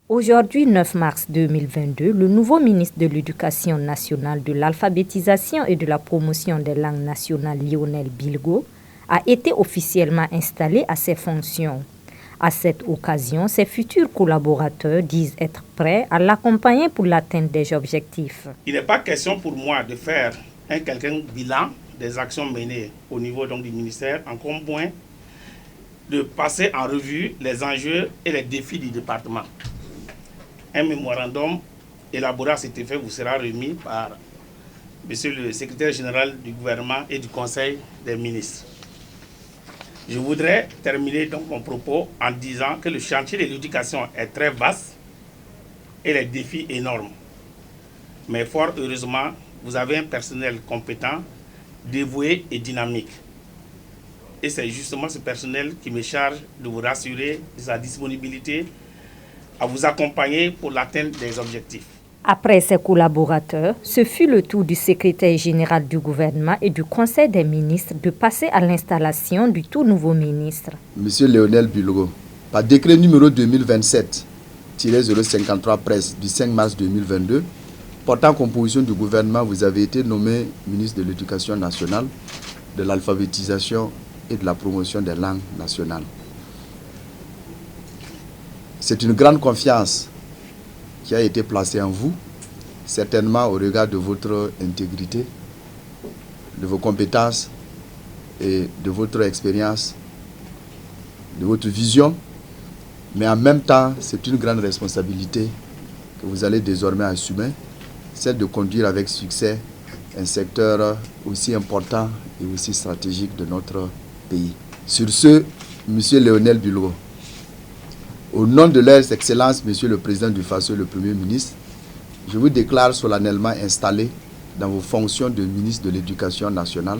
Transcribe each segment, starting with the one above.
Aujourd'hui, 9 mars 2022, le nouveau ministre de l'Éducation nationale, de l'alphabétisation et de la promotion des langues nationales, Lionel Bilgo, a été officiellement installé à ses fonctions. À cette occasion, ses futurs collaborateurs disent être prêts à l'accompagner pour l'atteinte des objectifs. Il n'est pas question pour moi de faire un bilan des actions menées au niveau du ministère, encore moins de passer en revue les enjeux et les défis du département. Un mémorandum élaboré à cet effet vous sera remis par Monsieur le secrétaire général du gouvernement et du Conseil des ministres. Je voudrais terminer donc mon propos en disant que le chantier de l'éducation est très vaste et les défis énormes. Mais fort heureusement, vous avez un personnel compétent, dévoué et dynamique. Et c'est justement ce personnel qui me charge de vous rassurer de sa disponibilité à vous accompagner pour l'atteinte des objectifs. Après ses collaborateurs, ce fut le tour du secrétaire général du gouvernement et du Conseil des ministres de passer à l'installation du tout nouveau ministre. Monsieur Lionel Bilgo, par décret numéro 2027-053 presse du 5 mars 2022, portant composition du gouvernement, vous avez été nommé ministre de l'Éducation nationale, de l'alphabétisation et de la promotion des langues nationales. C'est une grande confiance qui a été placée en vous, certainement au regard de votre intégrité, de vos compétences et de votre expérience, de votre vision. Mais en même temps, c'est une grande responsabilité que vous allez désormais assumer, celle de conduire avec succès un secteur aussi important et aussi stratégique de notre pays. Sur ce, Monsieur Lionel Bilgo, au nom de leurs excellences, Monsieur le Président du FASO et le Premier ministre, je vous déclare solennellement installé dans vos fonctions de ministre de l'Éducation nationale,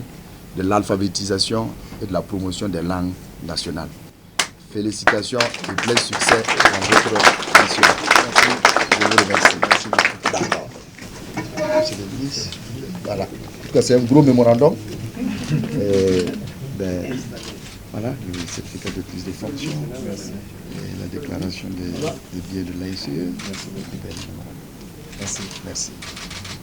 de l'alphabétisation et de la promotion des langues nationales. Félicitations et plein succès dans votre mission. Merci. Je vous remercie. Merci beaucoup. D'accord. Monsieur le ministre, voilà. En tout cas, c'est un gros mémorandum. Voilà, le certificat de prise de fonction, la déclaration des biens de l'ASE. Merci. Merci.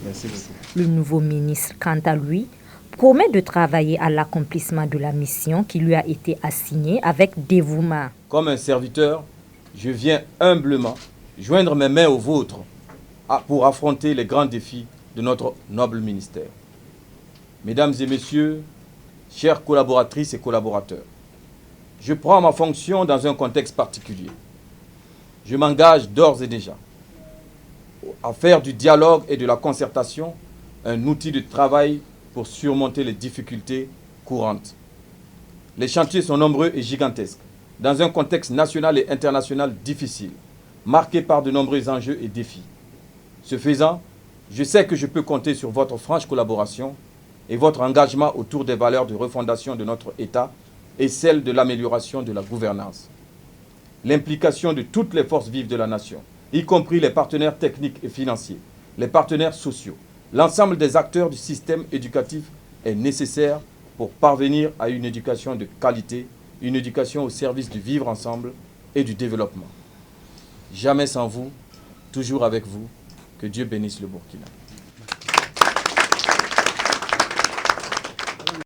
Merci beaucoup. Le nouveau ministre, quant à lui, promet de travailler à l'accomplissement de la mission qui lui a été assignée avec dévouement. Comme un serviteur, je viens humblement joindre mes mains aux vôtres pour affronter les grands défis de notre noble ministère. Mesdames et messieurs, chères collaboratrices et collaborateurs, je prends ma fonction dans un contexte particulier. Je m'engage d'ores et déjà à faire du dialogue et de la concertation un outil de travail pour surmonter les difficultés courantes. Les chantiers sont nombreux et gigantesques, dans un contexte national et international difficile, marqué par de nombreux enjeux et défis. Ce faisant, je sais que je peux compter sur votre franche collaboration et votre engagement autour des valeurs de refondation de notre État et celle de l'amélioration de la gouvernance. L'implication de toutes les forces vives de la nation, y compris les partenaires techniques et financiers, les partenaires sociaux, l'ensemble des acteurs du système éducatif est nécessaire pour parvenir à une éducation de qualité, une éducation au service du vivre ensemble et du développement. Jamais sans vous, toujours avec vous, que Dieu bénisse le Burkina.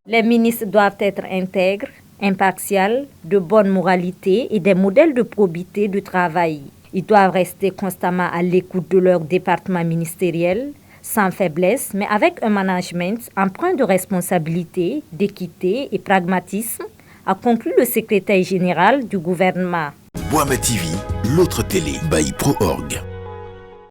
Les ministres doivent être intègres, impartiaux, de bonne moralité et des modèles de probité de travail. Ils doivent rester constamment à l'écoute de leur département ministériel, sans faiblesse, mais avec un management empreint de responsabilité, d'équité et pragmatisme, a conclu le secrétaire général du gouvernement. Boama TV, l'autre télé by Pro Org.